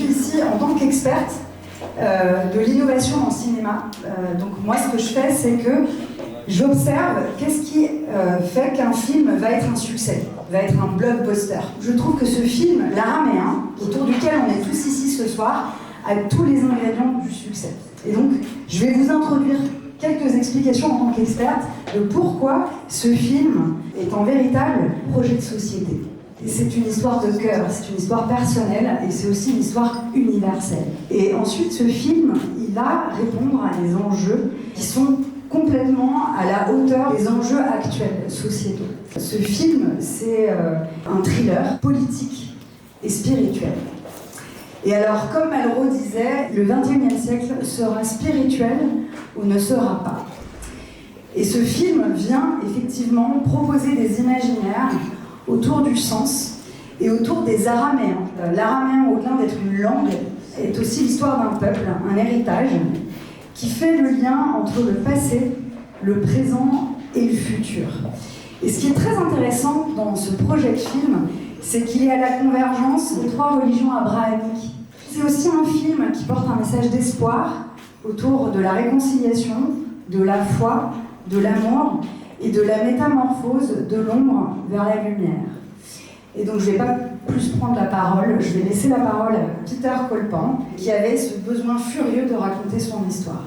suis ici en tant qu'experte de l'innovation en cinéma. Donc moi, ce que je fais, c'est que j'observe qu'est-ce qui fait qu'un film va être un succès, va être un blockbuster. Je trouve que ce film, l'Araméen, autour duquel on est tous ici ce soir, a tous les ingrédients du succès. Et donc, je vais vous introduire quelques explications en tant qu'experte de pourquoi ce film est un véritable projet de société. Et c'est une histoire de cœur, c'est une histoire personnelle et c'est aussi une histoire universelle. Et ensuite, ce film, il va répondre à des enjeux qui sont complètement à la hauteur des enjeux actuels sociétaux. Ce film, c'est un thriller politique et spirituel. Et alors, comme Malraux disait, le XXIe siècle sera spirituel ou ne sera pas. Et ce film vient effectivement proposer des imaginaires autour du sens et autour des Araméens. L'araméen, au-delà d'être une langue, est aussi l'histoire d'un peuple, un héritage, qui fait le lien entre le passé, le présent et le futur. Et ce qui est très intéressant dans ce projet de film, c'est qu'il est à la convergence des 3 religions abrahamiques. C'est aussi un film qui porte un message d'espoir autour de la réconciliation, de la foi, de l'amour et de la métamorphose de l'ombre vers la lumière. Et donc je ne vais pas plus prendre la parole, je vais laisser la parole à Peter Colpan, qui avait ce besoin furieux de raconter son histoire.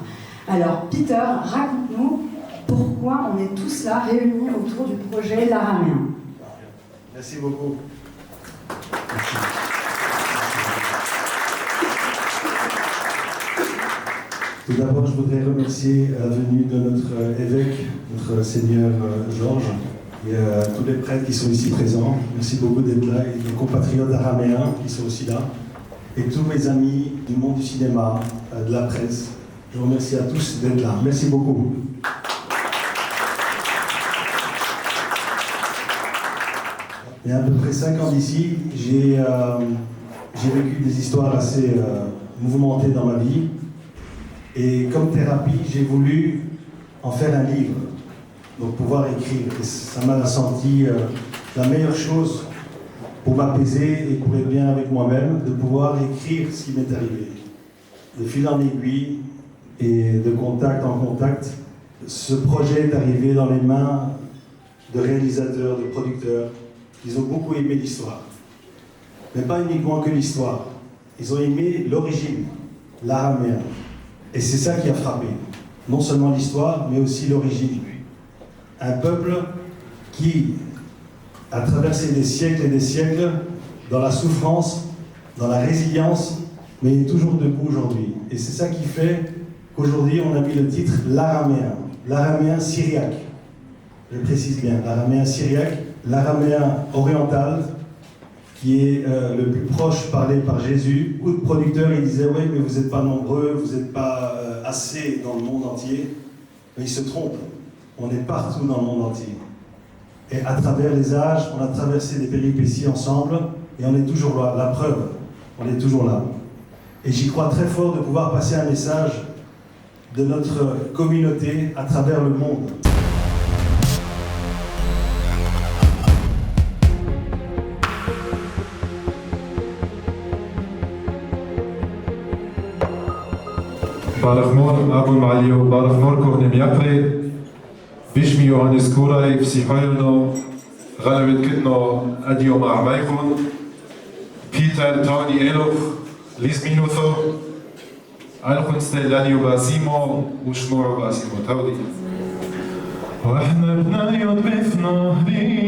Alors Peter, raconte-nous pourquoi on est tous là réunis autour du projet l'Araméen. Merci beaucoup. Merci. Tout d'abord, je voudrais remercier la venue de notre évêque, notre Seigneur Georges, et tous les prêtres qui sont ici présents. Merci beaucoup d'être là, et nos compatriotes araméens qui sont aussi là, et tous mes amis du monde du cinéma, de la presse. Je vous remercie à tous d'être là. Merci beaucoup. Il y a à peu près 5 ans d'ici, j'ai vécu des histoires assez mouvementées dans ma vie. Et comme thérapie, j'ai voulu en faire un livre, donc pouvoir écrire. Et ça m'a senti la meilleure chose pour m'apaiser et pour être bien avec moi-même, de pouvoir écrire ce qui m'est arrivé. De fil en aiguille et de contact en contact, ce projet est arrivé dans les mains de réalisateurs, de producteurs. Ils ont beaucoup aimé l'histoire. Mais pas uniquement que l'histoire. Ils ont aimé l'origine, l'araméen. Et c'est ça qui a frappé. Non seulement l'histoire, mais aussi l'origine. Un peuple qui a traversé des siècles et des siècles dans la souffrance, dans la résilience, mais il est toujours debout aujourd'hui. Et c'est ça qui fait qu'aujourd'hui, on a mis le titre l'araméen. L'araméen syriaque. Je précise bien, l'araméen syriaque, l'araméen oriental, qui est le plus proche parlé par Jésus. Beaucoup de producteurs, ils disaient « Oui, mais vous n'êtes pas nombreux, vous n'êtes pas assez dans le monde entier. » Mais ils se trompent. On est partout dans le monde entier. Et à travers les âges, on a traversé des péripéties ensemble, et on est toujours là. La preuve, on est toujours là. Et j'y crois très fort de pouvoir passer un message de notre communauté à travers le monde. Baruch Mor Abu Malio, Baruch Mor Kohnem Yakre, Bishmi Yohannes Kurai, Psihoyono, Galavet Kitno, Adiom Armaikon, Peter Tony Elof, Liz Minutho, Alkhunste Lanio Basimo, Ushmor Basimo Taudi. واحنا بنايض في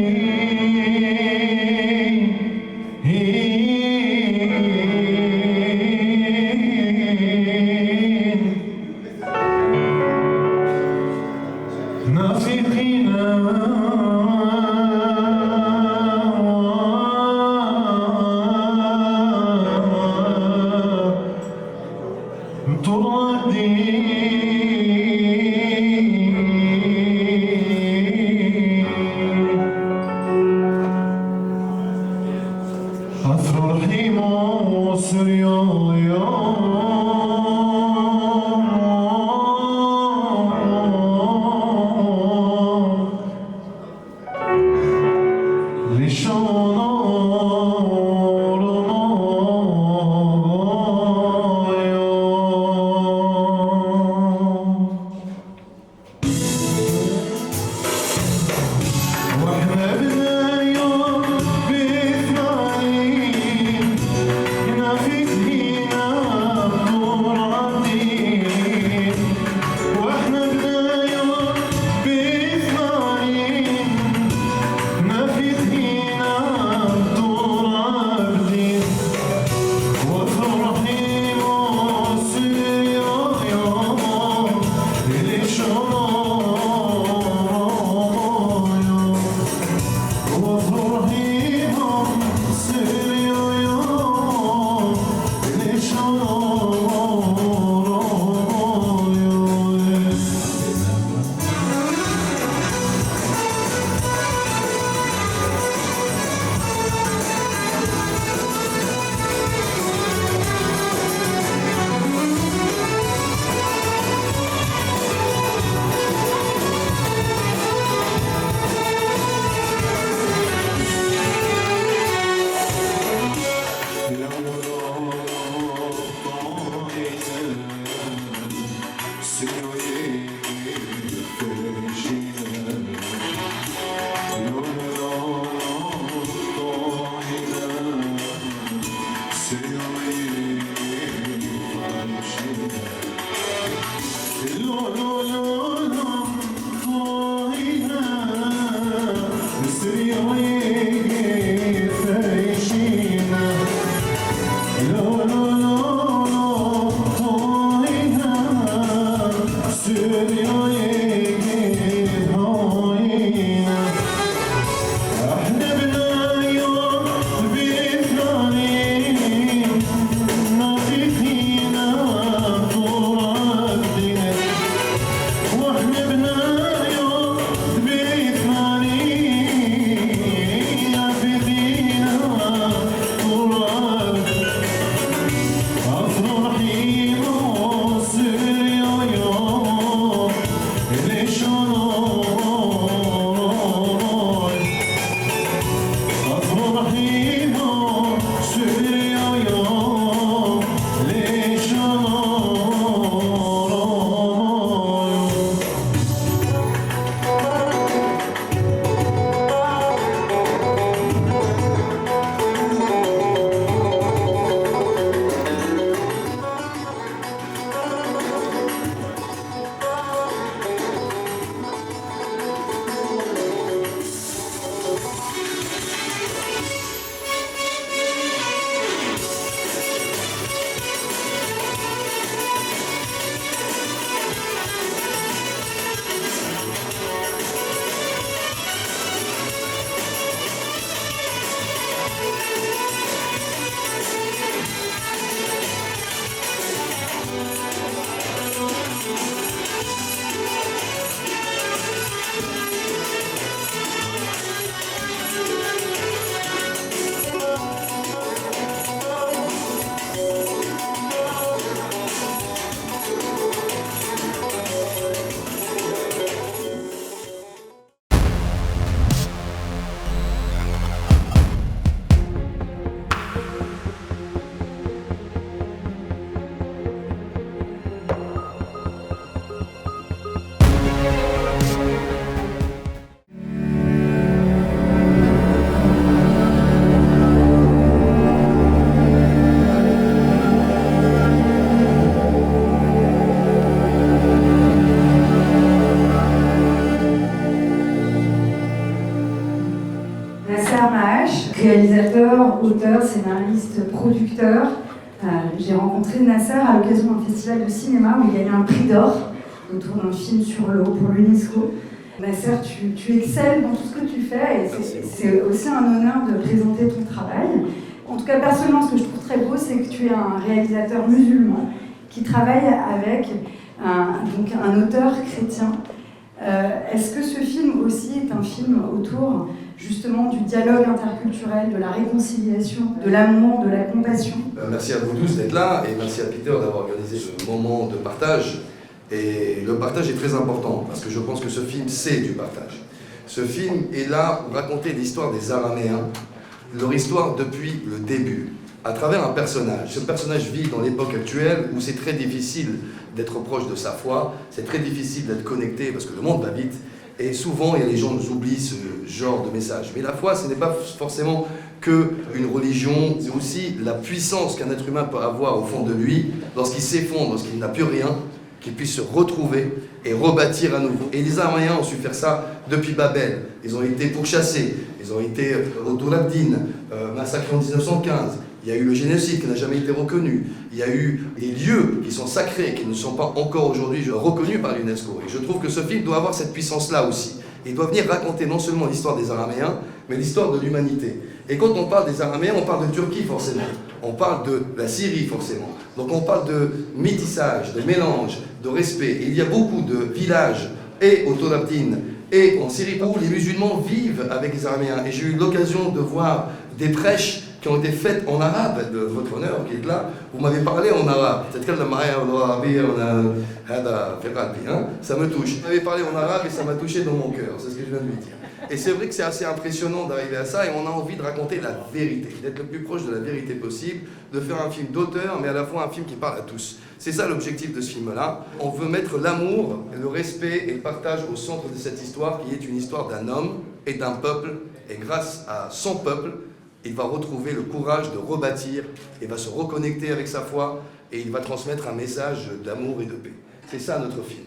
Réalisateur, auteur, scénariste, producteur. J'ai rencontré Nasser à l'occasion d'un festival de cinéma où il y a eu un prix d'or autour d'un film sur l'eau pour l'UNESCO. Nasser, tu excelles dans tout ce que tu fais et c'est aussi un honneur de présenter ton travail. En tout cas, personnellement, ce que je trouve très beau, c'est que tu es un réalisateur musulman qui travaille avec un auteur chrétien. Est-ce que ce film aussi est un film autour justement du dialogue interculturel, de la réconciliation, de l'amour, de la compassion? Merci à vous tous d'être là et merci à Peter d'avoir organisé ce moment de partage. Et le partage est très important parce que je pense que ce film, c'est du partage. Ce film est là pour raconter l'histoire des Araméens, leur histoire depuis le début, à travers un personnage. Ce personnage vit dans l'époque actuelle où c'est très difficile d'être proche de sa foi, c'est très difficile d'être connecté parce que le monde va vite. Et souvent, les gens nous oublient ce genre de message. Mais la foi, ce n'est pas forcément qu'une religion, c'est aussi la puissance qu'un être humain peut avoir au fond de lui, lorsqu'il s'effondre, lorsqu'il n'a plus rien, qu'il puisse se retrouver et rebâtir à nouveau. Et les Araméens ont su faire ça depuis Babel. Ils ont été pourchassés, ils ont été au Doulabdine, massacrés en 1915. Il y a eu le génocide qui n'a jamais été reconnu. Il y a eu des lieux qui sont sacrés, qui ne sont pas encore aujourd'hui reconnus par l'UNESCO. Et je trouve que ce film doit avoir cette puissance-là aussi. Il doit venir raconter non seulement l'histoire des Araméens, mais l'histoire de l'humanité. Et quand on parle des Araméens, on parle de Turquie forcément. On parle de la Syrie forcément. Donc on parle de métissage, de mélange, de respect. Et il y a beaucoup de villages, et au Tolabdine, et en Syrie, où les musulmans vivent avec les Araméens. Et j'ai eu l'occasion de voir des prêches qui ont été faites en arabe, de votre honneur qui est là. Vous m'avez parlé en arabe. Ça me touche. Vous m'avez parlé en arabe et ça m'a touché dans mon cœur. C'est ce que je viens de lui dire. Et c'est vrai que c'est assez impressionnant d'arriver à ça et on a envie de raconter la vérité, d'être le plus proche de la vérité possible, de faire un film d'auteur mais à la fois un film qui parle à tous. C'est ça l'objectif de ce film-là. On veut mettre l'amour, le respect et le partage au centre de cette histoire qui est une histoire d'un homme et d'un peuple. Et grâce à son peuple, il va retrouver le courage de rebâtir, il va se reconnecter avec sa foi et il va transmettre un message d'amour et de paix. C'est ça notre film.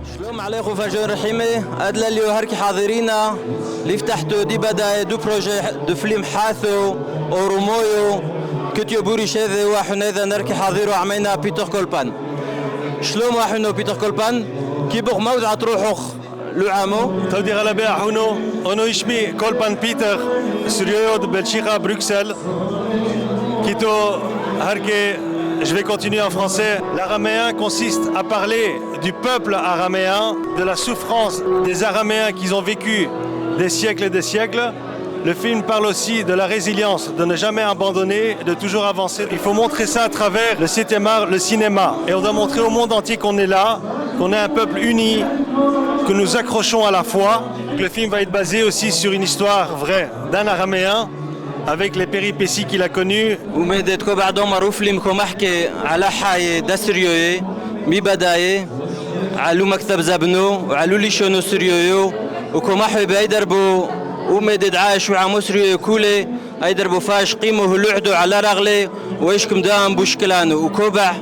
السلام عليكم فجر رحيمي أدلى اللي هركي حاضرينا اللي فتحتو دي بدا دو بروجي دو فيلم حاثو أورومويو كتيو بوري شاذي وحنا إذا نركي حاضرو عمينا بيتر كولبان شلوم وحنا بيتر كولبان كي بوغ موضع تروحوخ لو عامو تودي غلبة حونو أنو يشمي كولبان بيتر سوريو de Belgique à Bruxelles كيتو هركي. Je vais continuer en français. L'araméen consiste à parler du peuple araméen, de la souffrance des Araméens qui ont vécu des siècles et des siècles. Le film parle aussi de la résilience, de ne jamais abandonner, de toujours avancer. Il faut montrer ça à travers le cinéma. Et on doit montrer au monde entier qu'on est là, qu'on est un peuple uni, que nous accrochons à la foi. Le film va être basé aussi sur une histoire vraie d'un Araméen, avec les péripéties qu'il a connues. ومدتكو بعدهم معروف لمكم احكي على حاي دسريوي مي بدايه علو مكتب زبنو وعلو لي شونو سريويو وكم احي بيدربو ومدد عاش وعمو سريوي كولي ايدربو فاش قيمه لعدو على رغلي ويشكم دام بوشكلانو وكوبع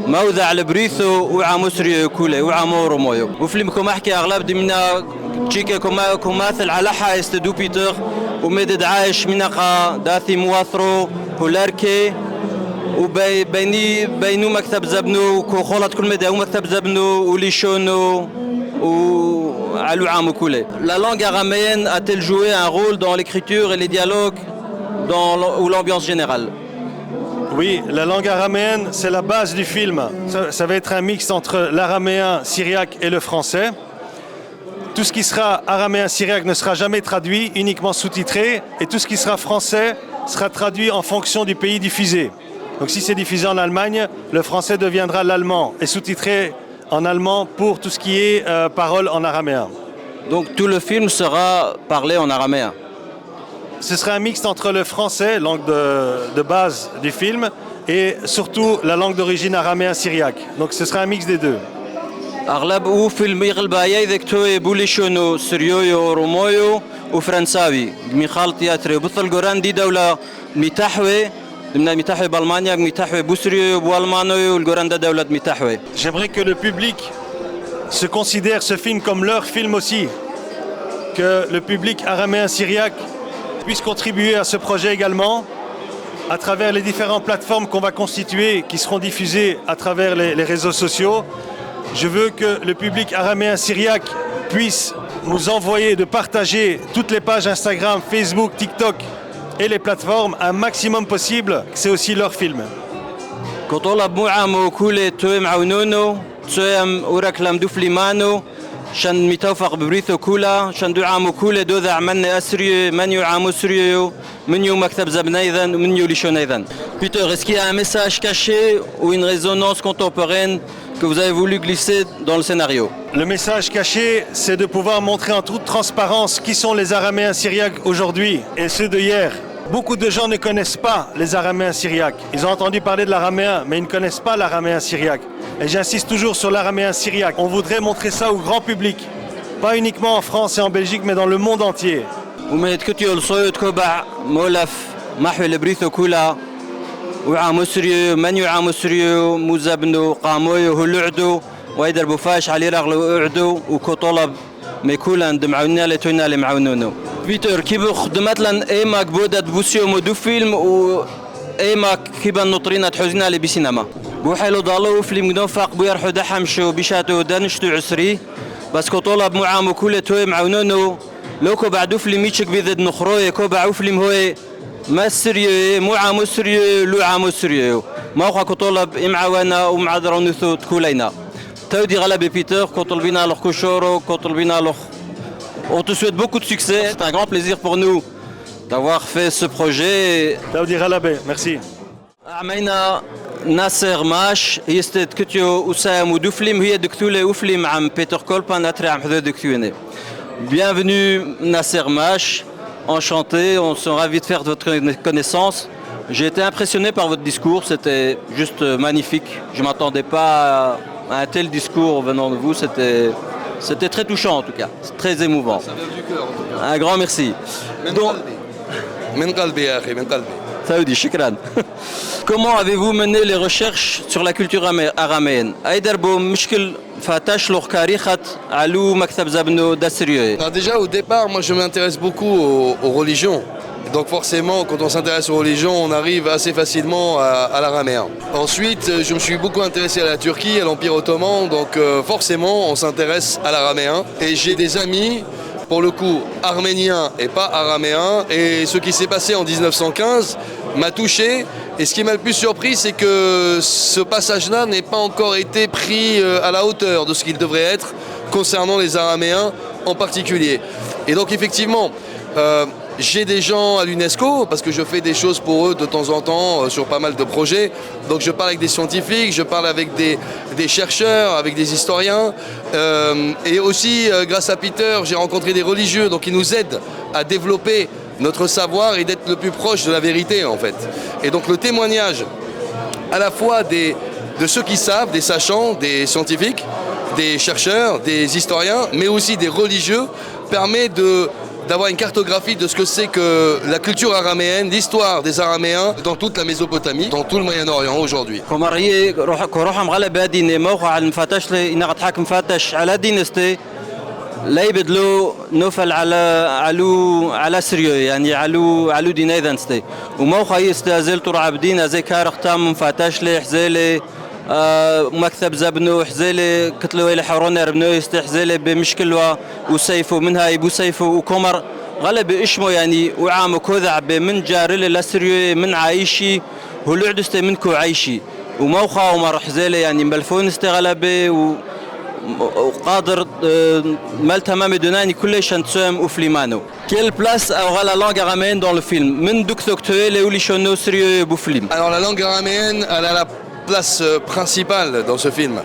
موضع البريثو وعمو سريوي كولي وعمو رومويو وفيلمكم احكي اغلب دي منا تشيكي كماثل على حاي استدو بيتر ومدد عايش منقا داثي مواثرو هولاركي وبينو مكتب زبنو كوخولات كل مدى ومكتب زبنو وليشونو وعلو عامو كولي. La langue araméenne a-t-elle joué un rôle dans l'écriture et les dialogues ou l'ambiance générale? Oui, la langue araméenne, c'est la base du film. Ça va être un mix entre l'araméen syriaque et le français. Tout ce qui sera araméen syriaque ne sera jamais traduit, uniquement sous-titré, et tout ce qui sera français sera traduit en fonction du pays diffusé. Donc si c'est diffusé en Allemagne, le français deviendra l'allemand et sous-titré en allemand pour tout ce qui est paroles en araméen. Donc tout le film sera parlé en araméen? Ce sera un mix entre le français, langue de base du film, et surtout la langue d'origine araméen syriaque. Donc ce sera un mix des deux. أغلب وفيلم يغلبايا ذكتوي بوليشونو سريويو رومويو وفرنساوي ميخال تياتري بطل جوران دي دولة ميتاحوي من ميتاحوي بألمانيا ميتاحوي بوسريو بألمانيو والجوران ده دولة ميتاحوي. J'aimerais que le public se considère ce film comme leur film aussi, que le public araméen syriaque puisse contribuer à ce projet également à travers les différentes plateformes qu'on va constituer, qui seront diffusées à travers les réseaux sociaux. Je veux que le public araméen syriaque puisse nous envoyer, de partager toutes les pages Instagram, Facebook, TikTok et les plateformes un maximum possible. C'est aussi leur film. كطلب معامو كولي توي معونونو توي وركلم دوفليمانو شان متوفق ببريثو كولا شان دعامو كولي دوذا عملنا أسريو منيو عامو سريو منيو مكتب زبنايذا ومنيو ليشونايذا. Peter, est-ce qu'il y a un message caché ou une résonance contemporaine que vous avez voulu glisser dans le scénario? Le message caché, c'est de pouvoir montrer en toute transparence qui sont les Araméens syriaques aujourd'hui et ceux de hier. Beaucoup de gens ne connaissent pas les Araméens syriaques. Ils ont entendu parler de l'araméen, mais ils ne connaissent pas l'araméen syriaque. Et j'insiste toujours sur l'araméen syriaque. On voudrait montrer ça au grand public, pas uniquement en France et en Belgique, mais dans le monde entier. وعامو سريو من يعامو سريو مزبنو قامويو هلعدو ويدربو فاش علي رغلو اعدو وكطلب ميكولان دمعونا لتونا لمعونونو. بيتر كيبو خدمت لن ايماك بودت بوسيو مدو فيلم و ايماك كيبا نطرينا تحوزنا لي بسينما بو حلو ضالو فيلم قدو فاق بو يرحو دحمشو بشاتو دانشتو عسري بس كطلب معامو كولة توي معونونو لوكو بعدو فيلم يتشك بيذد نخروي كو بعو فيلم هوي ما سريو مو عامو سريو لو عامو سريو ما هو كطلب إمعوانا ومعذرون ثو تكولينا تودي غلبة بيتر كطلبنا له كشورو كطلبنا له. On te souhaite beaucoup de succès. C'est un grand plaisir pour nous d'avoir fait ce projet. Taoudi Ghalabé, merci. عمينا ناصر ماش هي ستيت كتيو وسام ودوفليم هي دكتولة وفليم عم بيتر كولبان أتري عم حدود دكتوني. Bienvenue Nasser Mash, enchanté, on se ravis de faire votre connaissance. J'ai été impressionné par votre discours, c'était juste magnifique. Je ne m'attendais pas à un tel discours venant de vous, c'était très touchant en tout cas, c'est très émouvant. Ça vient du cœur en tout cas. Un grand merci. من قلبي يا أخي من قلبي. Saoudi, shukran. Comment avez-vous mené les recherches sur la culture araméenne? أيدربو مشكل فاتاش لوخ كاريخة علو مكتب زبنو داسريو. Alors déjà au départ, moi je m'intéresse beaucoup aux religions. Donc forcément, quand on s'intéresse aux religions, on arrive assez facilement à l'araméen. Ensuite, je me suis beaucoup intéressé à la Turquie, à l'Empire ottoman, donc forcément, on s'intéresse à l'araméen. Et j'ai des amis, pour le coup, arméniens et pas araméens. Et ce qui s'est passé en 1915 m'a touché. Et ce qui m'a le plus surpris, c'est que ce passage-là n'ait pas encore été pris à la hauteur de ce qu'il devrait être concernant les araméens en particulier. Et donc effectivement, j'ai des gens à l'UNESCO parce que je fais des choses pour eux de temps en temps sur pas mal de projets. Donc je parle avec des scientifiques, je parle avec des chercheurs, avec des historiens. Et aussi, grâce à Peter, j'ai rencontré des religieux donc ils nous aident à développer notre savoir et d'être le plus proche de la vérité en fait. Et donc le témoignage à la fois de ceux qui savent, des sachants, des scientifiques, des chercheurs, des historiens, mais aussi des religieux, permet d'avoir une cartographie de ce que c'est que la culture araméenne, l'histoire des Araméens dans toute la Mésopotamie, dans tout le Moyen-Orient aujourd'hui. كومارية روح مغلب هادي موقع المفاتش لي إنا تحاكم فاتش على دينستي لا يبدلوا نوفل على سريو يعني علو ديناي ذنستي وموقع يستازل طرع عبدين زي كارخ تام مفاتش لي حزيلي مكتب زبنو حزيلي كتلو إلى حورنا ربنو يستحزيلي بمشكلة وسيفو منها يبو سيفو وكمر غلب إشمو يعني وعام كوذع من جارل لسريو من عايشي هلوعد استي منكو عايشي وموقع ومر حزيلي يعني مبلفون استغلبي وقادر مال تمام دوناني كل شنتسوم وفليمانو. Quelle place aura la langue araméenne dans le film? من دكتوكتوي لولي شونو سريو بوفليم. Alors la langue araméenne, elle a la place principale dans ce film.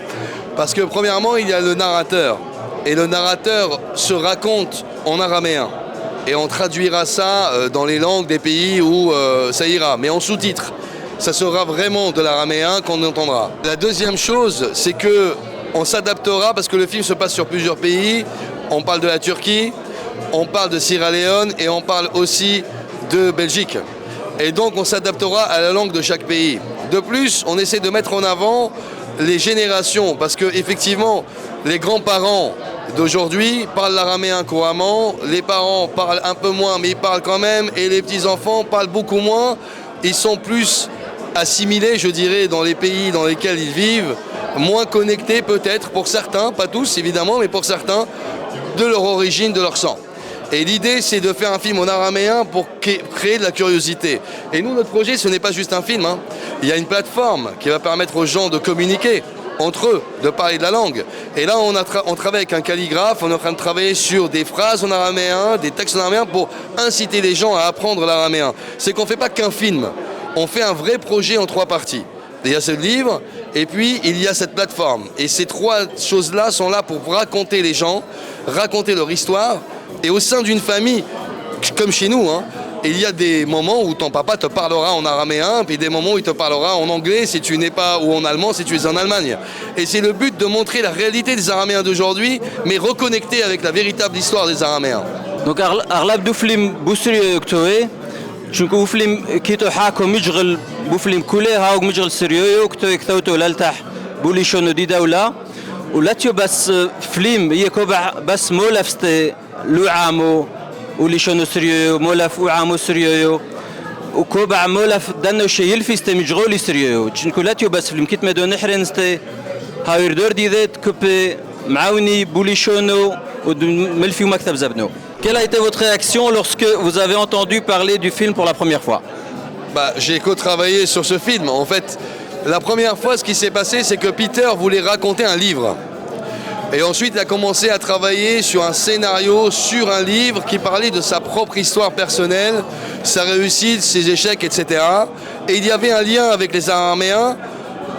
Parce que premièrement, il y a le narrateur. Et le narrateur se raconte en araméen. Et on traduira ça dans les langues des pays où ça ira. Mais en sous-titres, ça sera vraiment de l'araméen qu'on entendra. La deuxième chose, c'est que on s'adaptera parce que le film se passe sur plusieurs pays. On parle de la Turquie, on parle de Sierra Leone et on parle aussi de Belgique. Et donc on s'adaptera à la langue de chaque pays. De plus, on essaie de mettre en avant les générations parce que effectivement, les grands-parents d'aujourd'hui parlent l'araméen couramment, les parents parlent un peu moins mais ils parlent quand même et les petits-enfants parlent beaucoup moins. Ils sont plus assimilés, je dirais, dans les pays dans lesquels ils vivent, moins connectés peut-être pour certains, pas tous évidemment, mais pour certains, de leur origine, de leur sang. Et l'idée, c'est de faire un film en araméen pour créer de la curiosité. Et nous, notre projet, ce n'est pas juste un film. Hein. Il y a une plateforme qui va permettre aux gens de communiquer entre eux, de parler de la langue. Et là, on travaille avec un calligraphe, on est en train de travailler sur des phrases en araméen, des textes en araméen pour inciter les gens à apprendre l'araméen. C'est qu'on ne fait pas qu'un film, on fait un vrai projet en 3 parties. Il y a ce livre, et puis il y a cette plateforme. Et ces 3 choses-là sont là pour raconter les gens, raconter leur histoire. Et au sein d'une famille, comme chez nous, hein, il y a des moments où ton papa te parlera en araméen, puis des moments où il te parlera en anglais si tu n'es pas, ou en allemand si tu es en Allemagne. Et c'est le but de montrer la réalité des Araméens d'aujourd'hui, mais reconnecter avec la véritable histoire des Araméens. Donc أغلب دوفليم بوسريو يكتوي شنكو فيلم كيتو حاكو مجغل بوفليم كله هاو مجغل سريو يكتوي كتوتو لالتح بولي شونو دي دولة ولاتيو بس فيلم يكوبع بس مولفستي لو عامو ولي شونو سريو مولف وعامو سريو وكوبع مولف دانو شي يلفيستي مجغولي سريو شنكو لاتيو بس فيلم كيت مدو نحرنستي هاو يردور دي ذات كوبي معاوني بولي شونو وملفي مكتب زبنو. Quelle a été votre réaction lorsque vous avez entendu parler du film pour la première fois? J'ai co-travaillé sur ce film. En fait, la première fois, ce qui s'est passé, c'est que Peter voulait raconter un livre. Et ensuite, il a commencé à travailler sur un scénario, sur un livre qui parlait de sa propre histoire personnelle, sa réussite, ses échecs, etc. Et il y avait un lien avec les Araméens.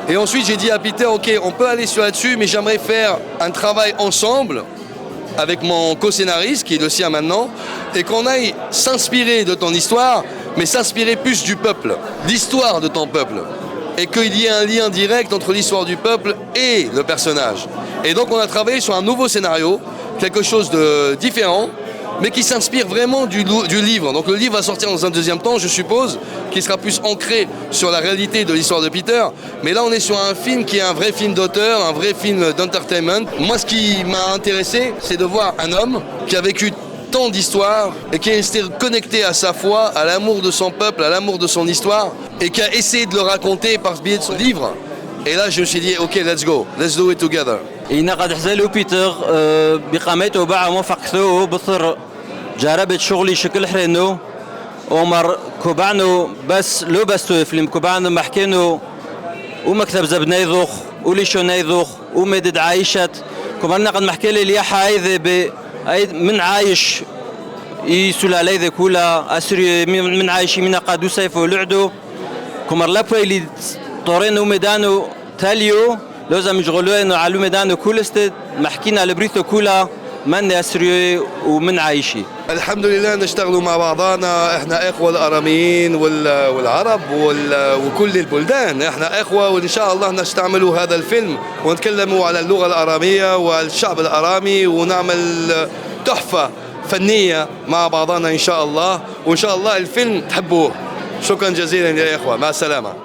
Et ensuite, j'ai dit à Peter, ok, on peut aller sur là-dessus, mais j'aimerais faire un travail ensemble avec mon co-scénariste, qui est le sien maintenant, et qu'on aille s'inspirer de ton histoire, mais s'inspirer plus du peuple, l'histoire de ton peuple. Et qu'il y ait un lien direct entre l'histoire du peuple et le personnage. Et donc on a travaillé sur un nouveau scénario, quelque chose de différent, mais qui s'inspire vraiment du livre. Donc le livre va sortir dans un deuxième temps, je suppose, qui sera plus ancré sur la réalité de l'histoire de Peter. Mais là on est sur un film qui est un vrai film d'auteur, un vrai film d'entertainment. Moi ce qui m'a intéressé, c'est de voir un homme qui a vécu tant d'histoires et qui est resté connecté à sa foi, à l'amour de son peuple, à l'amour de son histoire, et qui a essayé de le raconter par le biais de son livre. Et là je me suis dit, ok, let's go, let's do it together. إنا قد حزلوا بيتر بقامته باع موفقته بصر جربت شغلي شكل حرينو عمر كوبانو بس لو بستو فيلم كوبانو محكينو ومكتب زبنيذوخ وليشو نيذوخ ومدد عايشت كوبانا قد محكي لي ليا حايذ من عايش يسولالي ذي كولا اسري من عايشي من قادو سيفو لعدو كومر لابو اللي طورينو ميدانو تاليو لازم يشغلوا انه على ميدان كل استد محكينا البريتو كلها من اسري ومن عايشي. الحمد لله نشتغلوا مع بعضنا، احنا اخوه الاراميين والعرب وكل البلدان، احنا اخوه وان شاء الله نستعملوا هذا الفيلم ونتكلموا على اللغه الاراميه والشعب الارامي ونعمل تحفه فنيه مع بعضنا ان شاء الله، وان شاء الله الفيلم تحبوه. شكرا جزيلا يا اخوه، مع السلامه.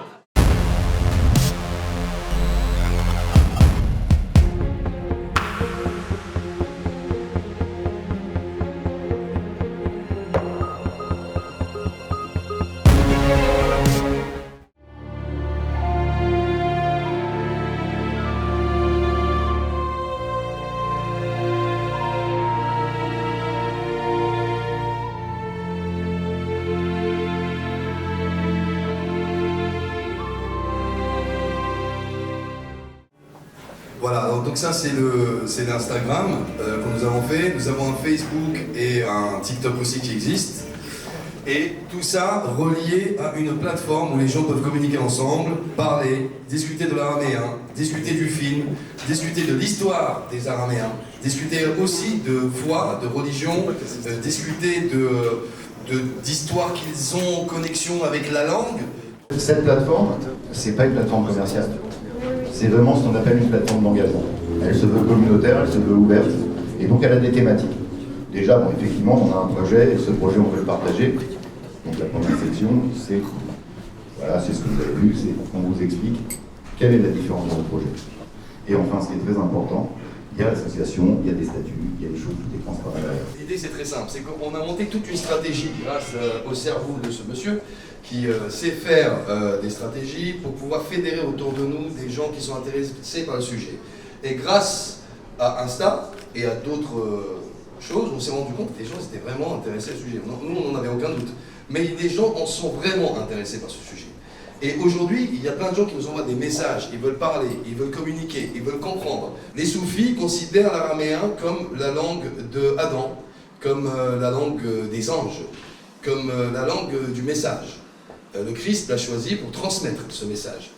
Voilà, donc ça c'est l'Instagram que nous avons fait. Nous avons un Facebook et un TikTok aussi qui existent. Et tout ça relié à une plateforme où les gens peuvent communiquer ensemble, parler, discuter de l'araméen, discuter du film, discuter de l'histoire des Araméens, discuter aussi de foi, de religion, discuter d'histoires qu'ils ont en connexion avec la langue. Cette plateforme, c'est pas une plateforme commerciale. C'est vraiment ce qu'on appelle une plateforme d'engagement. Elle se veut communautaire, elle se veut ouverte, et donc elle a des thématiques. Déjà, bon, effectivement, on a un projet, et ce projet, on veut le partager. Donc la première section, c'est voilà, c'est ce que vous avez vu, c'est qu'on vous explique quelle est la différence dans le projet. Et enfin, ce qui est très important, il y a l'association, il y a des statuts, il y a des choses, tout est transparent derrière. L'idée, c'est très simple, c'est qu'on a monté toute une stratégie grâce au cerveau de ce monsieur qui sait faire des stratégies pour pouvoir fédérer autour de nous des gens qui sont intéressés par le sujet. Et grâce à Insta et à d'autres choses, on s'est rendu compte que les gens étaient vraiment intéressés au sujet. Nous, on n'en avait aucun doute. Mais les gens en sont vraiment intéressés par ce sujet. Et aujourd'hui, il y a plein de gens qui nous envoient des messages, ils veulent parler, ils veulent communiquer, ils veulent comprendre. Les soufis considèrent l'araméen comme la langue de Adam, comme la langue des anges, comme la langue du message. Le Christ l'a choisi pour transmettre ce message.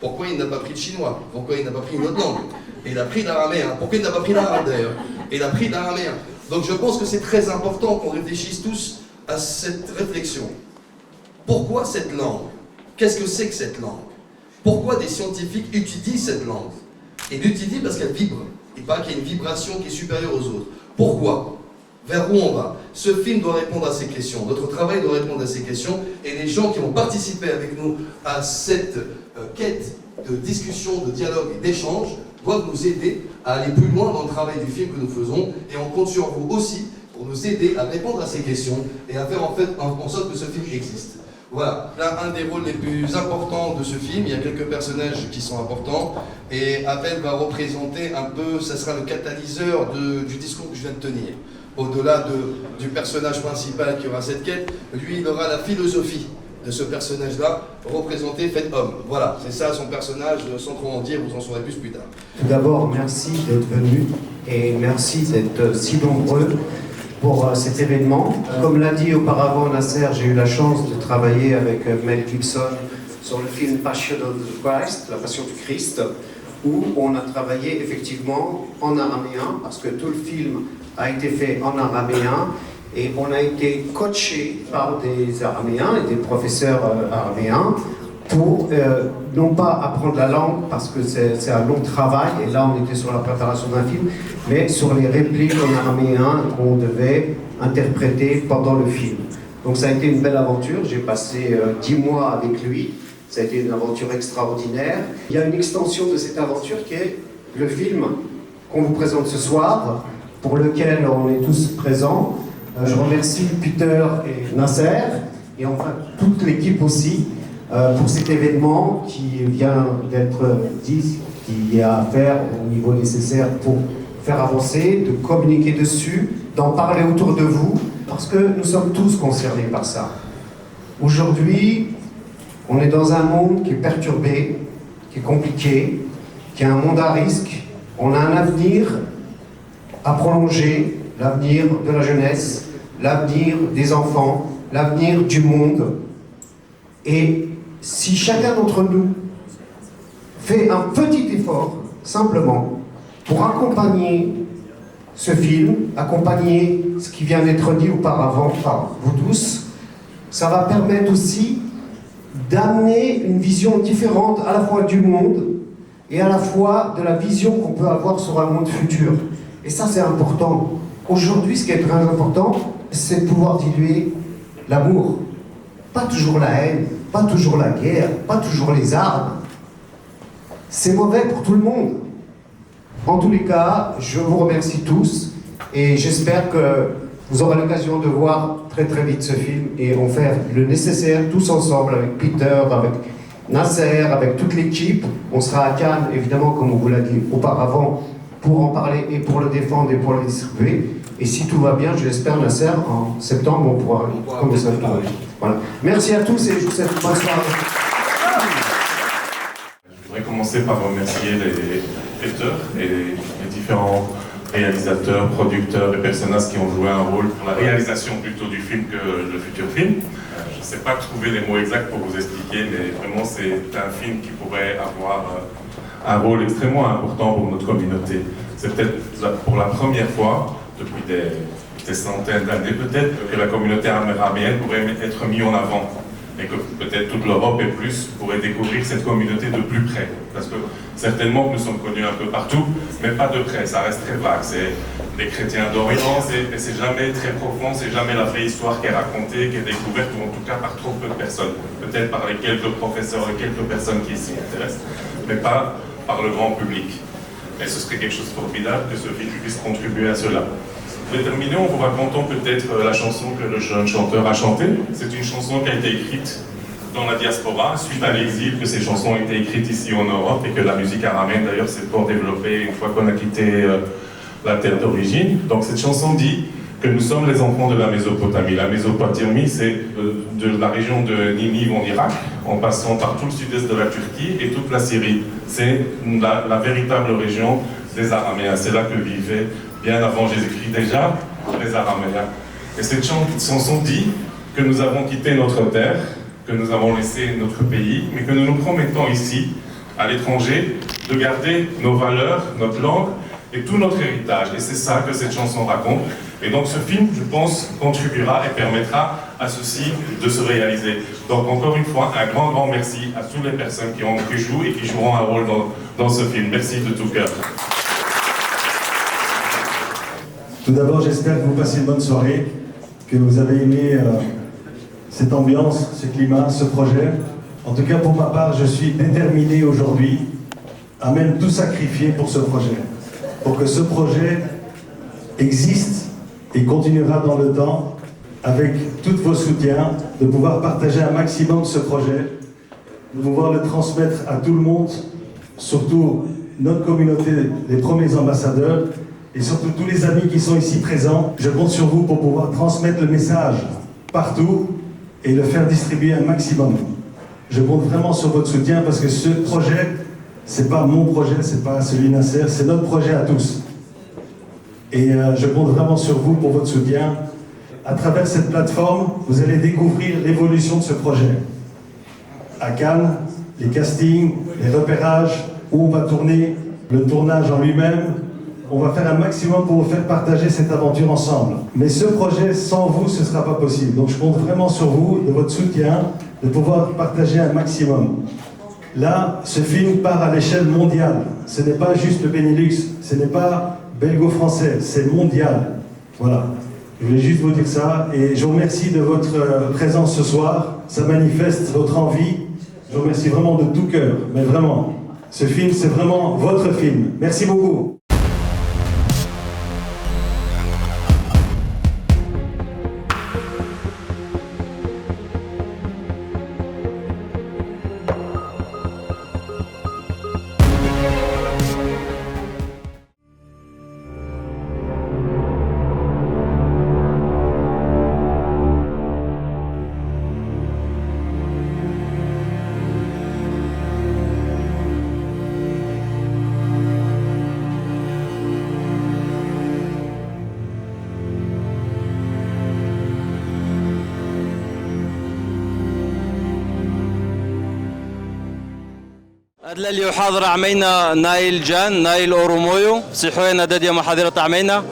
Pourquoi il n'a pas pris le chinois? Pourquoi il n'a pas pris une autre langue? Et il a pris l'araméen. Pourquoi il n'a pas pris l'arabe d'ailleurs? Et il a pris l'araméen. Donc je pense que c'est très important qu'on réfléchisse tous à cette réflexion. Pourquoi cette langue? Qu'est-ce que c'est que cette langue? Pourquoi des scientifiques étudient cette langue? Ils l'étudient parce qu'elle vibre. Il paraît qu'il y a une vibration qui est supérieure aux autres. Pourquoi? Vers où on va? Ce film doit répondre à ces questions, notre travail doit répondre à ces questions, et les gens qui vont participer avec nous à cette quête de discussion, de dialogue et d'échange doivent nous aider à aller plus loin dans le travail du film que nous faisons, et on compte sur vous aussi pour nous aider à répondre à ces questions et à faire en sorte que ce film existe. Voilà, là un des rôles les plus importants de ce film, il y a quelques personnages qui sont importants, et Abel va représenter un peu, ça sera le catalyseur du discours que je viens de tenir. Au-delà du personnage principal qui aura cette quête, lui il aura la philosophie de ce personnage-là, représenté, fait homme. Voilà, c'est ça son personnage, sans trop en dire, vous en saurez plus tard. Tout d'abord, merci d'être venu et merci d'être si nombreux pour cet événement. Comme l'a dit auparavant Nasser, j'ai eu la chance de travailler avec Mel Gibson sur le film Passion of the Christ, la Passion du Christ, où on a travaillé effectivement en araméen, parce que tout le film a été fait en araméen, et on a été coaché par des araméens et des professeurs araméens pour non pas apprendre la langue, parce que c'est un long travail, et là on était sur la préparation d'un film, mais sur les répliques en araméen qu'on devait interpréter pendant le film. Donc ça a été une belle aventure, j'ai passé 10 mois avec lui. Ça a été une aventure extraordinaire. Il y a une extension de cette aventure qui est le film qu'on vous présente ce soir, pour lequel on est tous présents. Je remercie Peter et Nasser, et enfin toute l'équipe aussi, pour cet événement qui vient d'être dit, qu'il y a à faire au niveau nécessaire pour faire avancer, de communiquer dessus, d'en parler autour de vous, parce que nous sommes tous concernés par ça. Aujourd'hui, on est dans un monde qui est perturbé, qui est compliqué, qui est un monde à risque. On a un avenir à prolonger, l'avenir de la jeunesse, l'avenir des enfants, l'avenir du monde. Et si chacun d'entre nous fait un petit effort, simplement, pour accompagner ce film, accompagner ce qui vient d'être dit auparavant par vous tous, ça va permettre aussi d'amener une vision différente à la fois du monde et à la fois de la vision qu'on peut avoir sur un monde futur. Et ça, c'est important. Aujourd'hui, ce qui est très important, c'est de pouvoir diluer l'amour. Pas toujours la haine, pas toujours la guerre, pas toujours les armes. C'est mauvais pour tout le monde. En tous les cas, je vous remercie tous et j'espère que vous aurez l'occasion de voir très très vite ce film et on fait le nécessaire tous ensemble avec Peter, avec Nasser, avec toute l'équipe. On sera à Cannes, évidemment, comme on vous l'a dit auparavant, pour en parler et pour le défendre et pour le distribuer. Et si tout va bien, je l'espère, Nasser, en septembre, on pourra commencer à le parler. Voilà. Merci à tous et je vous souhaite une bonne soirée. Je voudrais commencer par remercier les Peter et les différents réalisateurs, producteurs et personnages qui ont joué un rôle pour la réalisation plutôt du film que le futur film. Je ne sais pas trouver les mots exacts pour vous expliquer, mais vraiment c'est un film qui pourrait avoir un rôle extrêmement important pour notre communauté. C'est peut-être pour la première fois depuis des centaines d'années peut-être que la communauté araméenne pourrait être mise en avant. Et que peut-être toute l'Europe et plus pourrait découvrir cette communauté de plus près. Parce que certainement nous sommes connus un peu partout, mais pas de près, ça reste très vague. C'est des chrétiens d'Orient, et c'est jamais très profond, c'est jamais la vraie histoire qui est racontée, qui est découverte, ou en tout cas par trop peu de personnes. Peut-être par les quelques professeurs et quelques personnes qui s'y intéressent, mais pas par le grand public. Et ce serait quelque chose de formidable que ce film puisse contribuer à cela. Pour terminer, en vous racontant peut-être la chanson que le jeune chanteur a chantée. C'est une chanson qui a été écrite dans la diaspora, suite à l'exil, que ces chansons ont été écrites ici en Europe et que la musique araméenne d'ailleurs s'est fort développée une fois qu'on a quitté la terre d'origine. Donc cette chanson dit que nous sommes les enfants de la Mésopotamie. La Mésopotamie, c'est de la région de Ninive en Irak, en passant par tout le sud-est de la Turquie et toute la Syrie. C'est la véritable région des Araméens. C'est là que vivaient bien avant Jésus-Christ déjà, les Araméens. Et cette chanson dit que nous avons quitté notre terre, que nous avons laissé notre pays, mais que nous nous promettons ici, à l'étranger, de garder nos valeurs, notre langue et tout notre héritage. Et c'est ça que cette chanson raconte. Et donc ce film, je pense, contribuera et permettra à ceci de se réaliser. Donc encore une fois, un grand merci à toutes les personnes qui jouent et qui joueront un rôle dans ce film. Merci de tout cœur. Tout d'abord, j'espère que vous passez une bonne soirée, que vous avez aimé cette ambiance, ce climat, ce projet. En tout cas, pour ma part, je suis déterminé aujourd'hui à même tout sacrifier pour ce projet. Pour que ce projet existe et continuera dans le temps, avec tous vos soutiens, de pouvoir partager un maximum ce projet, de pouvoir le transmettre à tout le monde, surtout notre communauté, les premiers ambassadeurs, et surtout tous les amis qui sont ici présents. Je compte sur vous pour pouvoir transmettre le message partout et le faire distribuer un maximum. Je compte vraiment sur votre soutien parce que ce projet, c'est pas mon projet, c'est pas celui Nasser, c'est notre projet à tous. Et je compte vraiment sur vous pour votre soutien. À travers cette plateforme, vous allez découvrir l'évolution de ce projet. À Cannes, les castings, les repérages, où on va tourner, le tournage en lui-même. On va faire un maximum pour vous faire partager cette aventure ensemble. Mais ce projet, sans vous, ce ne sera pas possible. Donc je compte vraiment sur vous, de votre soutien, de pouvoir partager un maximum. Là, ce film part à l'échelle mondiale. Ce n'est pas juste le Benelux, ce n'est pas belgo-français, c'est mondial. Voilà. Je voulais juste vous dire ça. Et je vous remercie de votre présence ce soir. Ça manifeste votre envie. Je vous remercie vraiment de tout cœur. Mais vraiment, ce film, c'est vraiment votre film. Merci beaucoup. أدلى اللي حاضر عمينا نايل جان نايل أورومويو صحوينا داديا محاضرة عمينا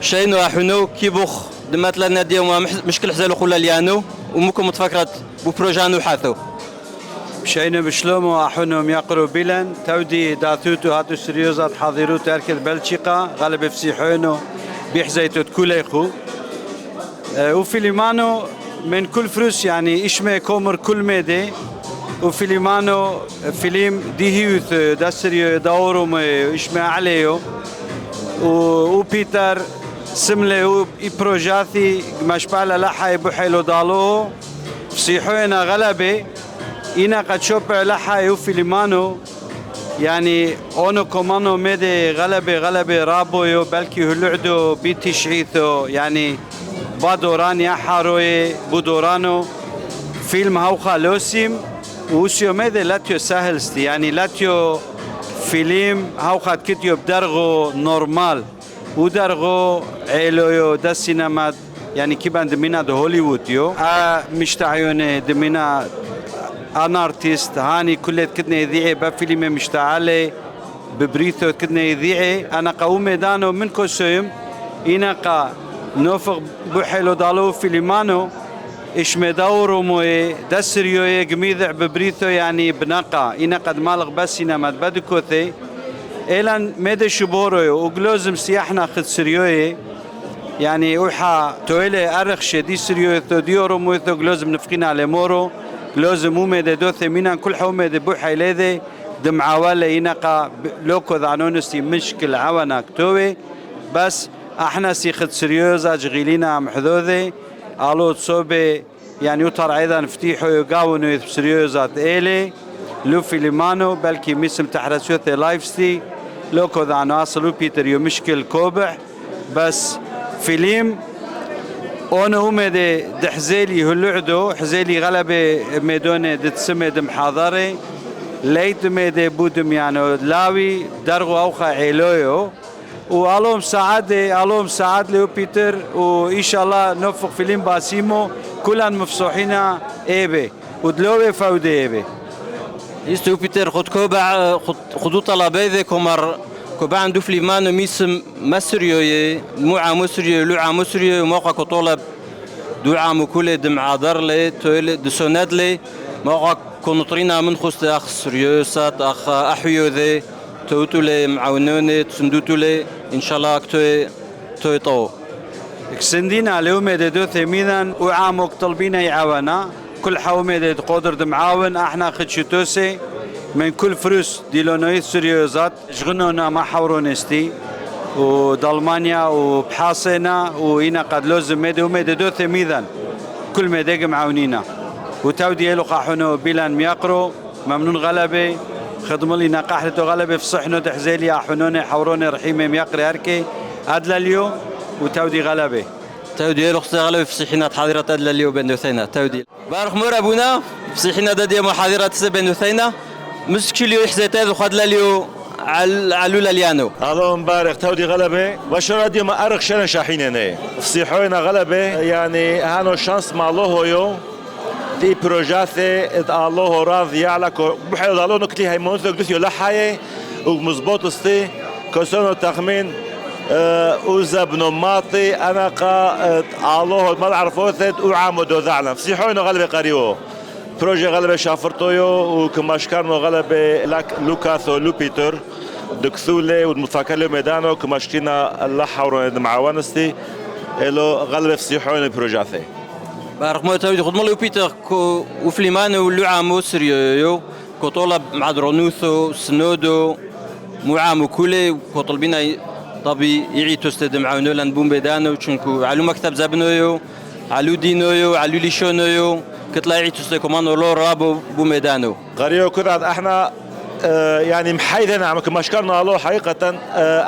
شينو أحنو كيبوخ دمات لنا ديما مشكل حزالو خلا ليانو ومكم متفكرت ببروجانو حاثو شينو بشلومو أحنو ميقرو بيلن تودي داثوتو هاتو سريوزات حاضرو تركض بلشيقة غالب في صحوينو بيحزيتو تكوليخو وفيلمانو من كل فلوس يعني إشمي كومر كل ميدي وفيلمانو فيلم ديهيوث داسريو داورو إشمي عليو وبيتر سمله بروجاثي مشبالة لحا بحيلو دالو فصيحونا غلبة إنا قد شوبع لحا وفيلمانو يعني اونو كومانو ميدي غلبة رابو يو بلكي هلعدو بيتشعيثو يعني بادوران حاروي بودورانو فيلم هاوخا لوسيم وسيو ميدي لاتيو سهلستي يعني لاتيو فيلم هاوخا كتيو بدرغو نورمال ودرغو عيلويو دا سينما يعني كيبان دمينا دو هوليوود يو مشتعيوني دمينا انا ارتيست هاني كلت كدنا يذيعي بفيلم مشتعالي ببريثو كدنا يذيعي انا قومي دانو من كوسيم إناقا نوفق بحيلو دالو فيلمانو إش مدورو موي دسريو جميذع ببريثو يعني بناقا إناقا دمالغ بس سينما بدكوثي إلان ميدا شبورو وقلوزم سياحنا خد سريوي يعني اوحا تويلي أرخش دي سريوي ثو ديورو موي ثو قلوزم نفقينا على مورو قلوزم مو ميدا دوثي مينان كل حو ميدا بوحا إليذي دم عوالي إناقا لوكو ذعنونستي مشكل عوانا كتوي بس احنا سيخد سريوزا جغيلينا محذوذي قالوا تصوبي يعني يطر ايضا فتيحو يقاونو يثبسريوزات إلي لو فيلمانو بلكي ميسم تحرسيوثي لايفستي لوكو ذعنو اصلو بيتر يو مشكل كوبع بس فيلم اونو ميدي دحزيلي هلعدو حزيلي غلبي ميدوني دتسمي دم حاضري ليت ميدي بودم يعني لاوي درغو اوخا عيلويو والوم سعاد لي بيتر وإن شاء الله نوفق فيلم باسيمو كلن مفصوحين إيبي ودلوبي فودي إيبي يستو بيتر خد كوبع خدو طلبي ذي كوبع عنده فيلمان ميسم مسريو موعى مسريو لوعى مسريو موقع كطلب دوعى مكولة دم عذر لي تويل دسوند لي موقع كنطرينا من خست أخ سريوسات أخ أحيو ذي توتولي معاونوني تسندوتولي إن شاء الله توي طو كسندينا اليوم دو ثمينا وعامك طلبينا يعاونا كل حومي قدر دمعاون احنا خدشتوسي من كل فلوس ديلونويت سريوزات شغلنا ما حورونستي ودالمانيا وبحاصنا وإنا قد لازم ميدو دو ثمينا كل ميدق معاونينا وتودي له قاحونو بيلان ميقرو ممنون غلبي خدم لي نقاحته غلبة في صحنه تحزيلي أحنوني حوروني رحيمي ميقري هركي أدلى اليوم وتودي غلبة تودي الأخت غلبة في حين حاضرة اللي بين دوثينا تودي بارك مور أبونا في حين دادي محاضرة بين دوثينا مسكليو إحزتاد وخد لليو علو لليانو الله مبارك تودي غلبة وشرا دي ما أرق شنا شاحيننا في حوينا غلبة يعني هانو شانس مع الله يو دي بروجاتي الله راضي على بحيل الله نكتي هاي منذ قدسيو لحاية ومزبوط استي كسونو تخمين وزبنو ماطي أنا الله ما عرفوثت وعامدو ذعنا في حوينا غلبة قريو بروجي غلبة شافرتويو وكماشكارنو غلبة لوكاثو لوبيتر دكثولي والمفاكلة ميدانو كماشكينا الله حورو معاونستي إلو غلبة في حوينا بروجاتي بارك مو تودي خدمة لوبيتر وفليمان ولعامو سريو كطلب مع درونوثو سنودو معامو كولي كطلبينا طبي يعيتو استدم عاونو لنبوم بدانو تشنكو علو مكتب زبنويو علو دينويو علو ليشونويو كتلا يعيتو استكمانو لو رابو بوميدانو قريو كذا احنا يعني محيدنا عم كمشكرنا الله حقيقة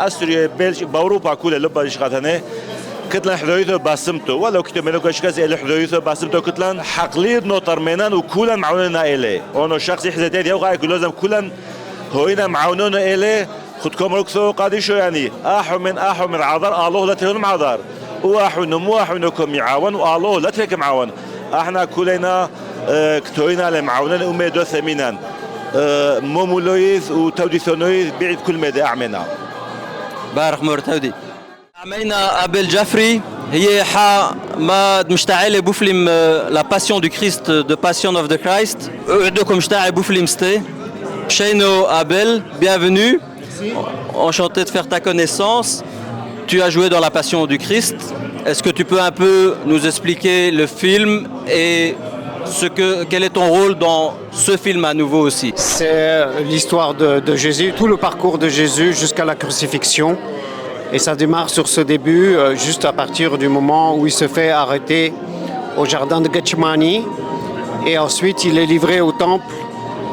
أستريا بلش بأوروبا كلها لبا شغاتنا كتلا حذويثو باسمتو ولو كتو منو كشكاز إلي حذويثو باسمتو كتلا حقليد نوتر منان وكلا معوننا إليه وأنو شخص يحزتين يوقع يقول لازم كلا هوينا معوننا إليه خدكم ركثو قادشو يعني أحو من عذر الله لا تهون عذر وأحو نمو أحو نكم يعاون والله لا تهيك معاون احنا كلنا كتوينا لمعاوننا وميدو ثمينا مومولويز وتوديثونويز بعيد كل مدى أعمنا بارك مور تودي عمينا أبل جافري هي ما مشتعلة بوفلم لا باسيون دو كريست دو باسيون اوف ذا كرايست عندكم مشتعل بوفلم ستي شينو أبل bienvenue enchanté de faire ta connaissance. Tu as joué dans la Passion du Christ. Est-ce que tu peux un peu nous expliquer le film et quel est ton rôle dans ce film à nouveau aussi? C'est l'histoire de Jésus, tout le parcours de Jésus jusqu'à la crucifixion. Et ça démarre sur ce début, juste à partir du moment où il se fait arrêter au jardin de Gethsemane. Et ensuite, il est livré au temple.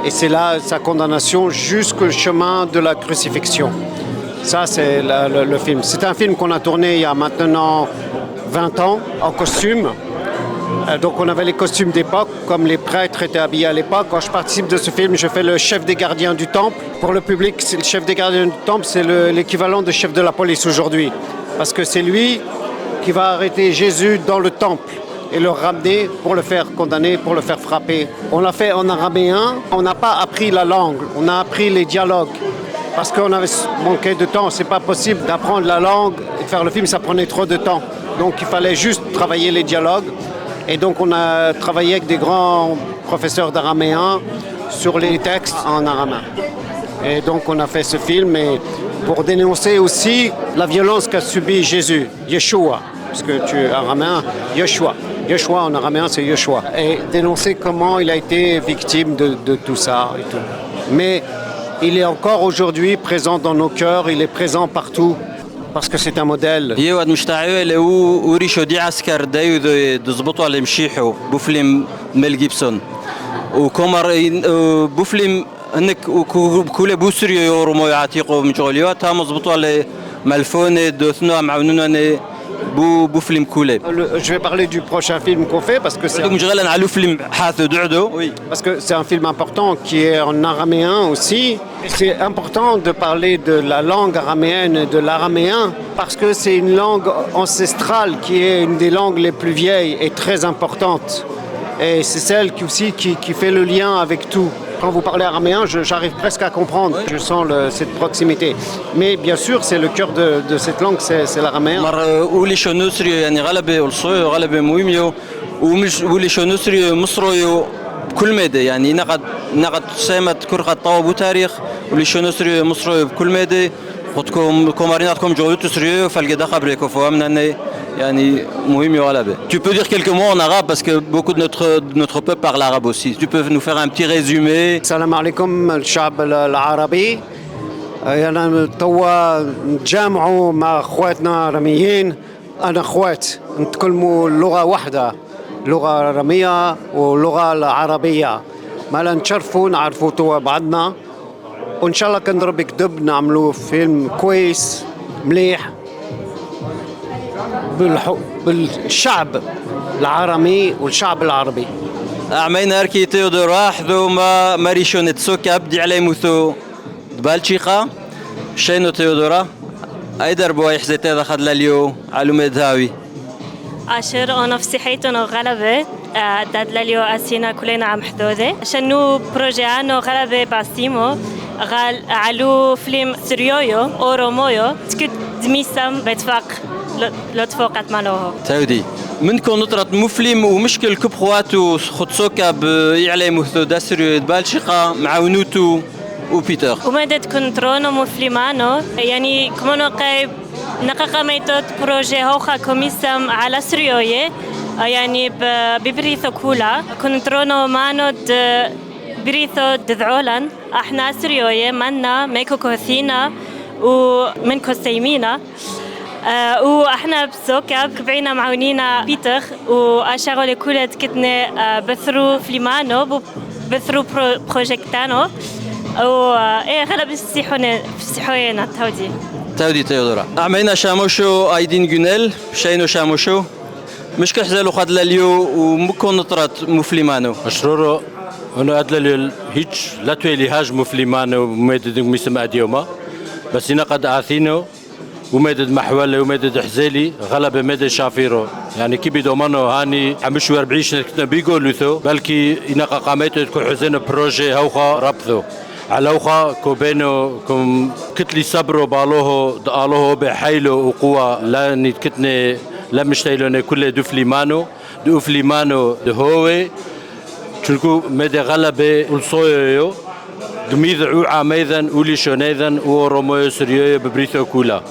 Et c'est là sa condamnation jusqu'au chemin de la crucifixion. Ça, c'est le film. C'est un film qu'on a tourné il y a maintenant 20 ans en costume. Donc on avait les costumes d'époque, comme les prêtres étaient habillés à l'époque. Quand je participe de ce film, je fais le chef des gardiens du temple. Pour le public, le chef des gardiens du temple, c'est l'équivalent de chef de la police aujourd'hui. Parce que c'est lui qui va arrêter Jésus dans le temple et le ramener pour le faire condamner, pour le faire frapper. On l'a fait en araméen. On n'a pas appris la langue, on a appris les dialogues. Parce qu'on avait manqué de temps, c'est pas possible d'apprendre la langue et de faire le film, ça prenait trop de temps. Donc il fallait juste travailler les dialogues. Et donc on a travaillé avec des grands professeurs d'araméen sur les textes en araméen. Et donc on a fait ce film pour dénoncer aussi la violence qu'a subi Jésus, Yeshua, parce que tu es araméen, Yeshua. Yeshua en araméen c'est Yeshua. Et dénoncer comment il a été victime de tout ça et tout. Mais il est encore aujourd'hui présent dans nos cœurs, il est présent partout. Parce que c'est un modèle. يواد مشتعل وريشو دي عسكر دايو دزبطوا على مشيحو بوفلم ميل جيبسون وكومر بوفلم هنك كل بوسريو يورمو يعتيقوا مجوليو تا مزبطوا على ملفون دوثنو معوننا بوفلم كولي. Je vais parler du prochain film qu'on fait parce que c'est parce que c'est un film important qui est en araméen aussi. C'est important de parler de la langue araméenne et de l'araméen parce que c'est une langue ancestrale qui est une des langues les plus vieilles et très importante. Et c'est celle qui fait le lien avec tout. Quand vous parlez araméen, j'arrive presque à comprendre. Je sens cette proximité. Mais bien sûr, c'est le cœur de cette langue, c'est l'araméen. بكل مدى يعني نقد سامت كرة طواب وتاريخ واللي شنو سري مصر بكل مدى خدكم كوماريناتكم جودو سري فالقدا خبركم فهمنا يعني مهم يغلبه. Tu peux dire quelques mots en arabe parce que beaucoup de notre peuple parle arabe aussi. Tu peux nous faire un petit résumé. السلام عليكم الشعب العربي. أنا توا نتجامعوا مع أخواتنا رميين. أنا أخوات نتكلموا لغة واحدة. لغة رمية ولغة العربية ما لا نشرفوا نعرفوا توا بعضنا وإن شاء الله كنضرب كدب نعملوا فيلم كويس مليح بالشعب العربي والشعب العربي. أعمين أركي تيودورا حذو ما ماريشونت سوكاب دي علي مثو دبالشيقة شينو تيودورا أيدر بو يحزت هذا خد لليو علوم دهاوي أشر أنا في صحيتنا غلبة داد لليو أسينا كلنا عم حدوده شنو بروجيانو غلبة باسيمو غال علو فيلم سريويو أورومويو تكت دميسم بتفاق لطفوقت مالوه تاودي منكم نطرت مفلم ومشكل كبخواتو خدسوكا بيعلي مثو داسريو دبالشيقة معاونوتو وبيتر ومدد كنترونو مفلمانو يعني كمانو قايب نقاقا ميتوت بروجي هوخا كوميسم على سريوية يعني ببريثو كولا كنترونو مانو بريثو دذعولان احنا سريوية منا ميكو كوثينا ومن كوستيمينا واحنا بسوكا كبعينا معاونينا بيتر واشغل كل كتنا بثرو فليمانو بثرو بروجيكتانو ايه غلب السيحوينا تاودي تيودورا عمينا شاموشو ايدين جونيل شينو شاموشو مش كحزلو خد لليو ومكون نطرت مفليمانو اشرورو انا ادلل هيج لا تويلي هاج مفليمانو ميدد مسم اديوما بس هنا قد اثينو ومدد محولة ومدد حزيلي غلب مدد شافيرو يعني كي بدومانو هاني حمشوا 40 سنة كنا بيقولوا ثو بلكي إنقا قامته تكون حزين بروجي هوخا ربثو على هوخا كوبينو كم كتلي صبرو بالوه دقالوه بحيلو وقوة لا نتكتني لا مشتايلوني كل دوفلي مانو دهوي تلكو مدى غلبة والصويو دميذ عوعا ميذن ولي شونيذن ورومو سريو ببريثو كولا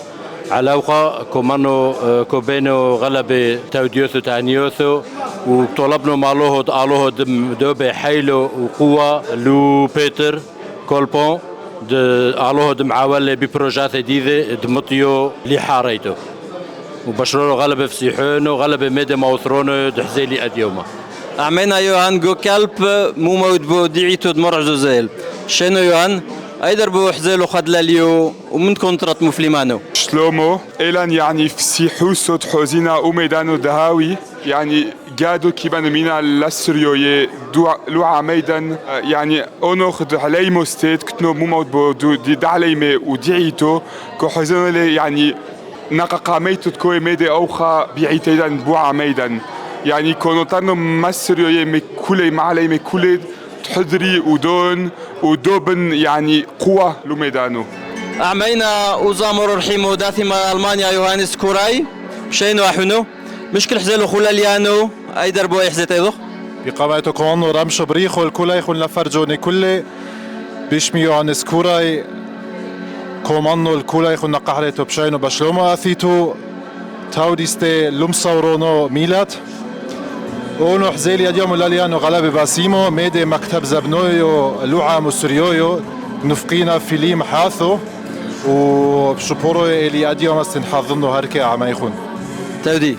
علاوقة كومانو كوبينو غلبة تاوديوثو تانيوثو وطلبنا مالوه دقالوه دوبي حيلو وقوة لو بيتر كولبون دقالوه دمعاولة ببروجات جديدة دمطيو لحاريتو وبشرورو غلبة فسيحونو غلبة ميدا موثرونو دحزيلي أديوما أعمينا يوهان جو كالب مو موت بو ديعيتو دمر عزوزيل شنو يوهان أيدر بو حزيلو خد لليو ومن كونترات مفلمانو شلومو إلان يعني فسيحو صوت حوزينا وميدانو دهاوي يعني قادو كيبانو مينا لسريوية لوعا ميدان يعني أونو خد عليمو ستيت كتنو مو موت بو دي دعليمي وديعيتو كو حزينو لي يعني نقاقا ميتو تكوي ميدي أوخا بيعيتيدان بوعا ميدان يعني كونوتانو مسريوية مكولي معلي مكولي تحضري ودوبن يعني قوة لميدانو أعمينا وزامر الحيمو داثما ألمانيا يوهانس كوراي شينو أحنو مشكل حزيلو خلاليانو أي دربو يحزت أيضو بقاميتو كونو رمشو بريخو الكولا يخون لفرجوني كله بيشمي يوهانس كوراي كومانو الكولا يخون نقحريتو بشينو بشلومو أثيتو تاوديستي لمصورونو ميلات اونو حزيلي اليوم لاليانو غلبة باسيمو ميدي مكتب زبنويو لوعا مسريويو نفقينا فيلم حاثو وبشبورو اللي اليوم استنحظنو هركي عمايخون تودي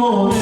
النور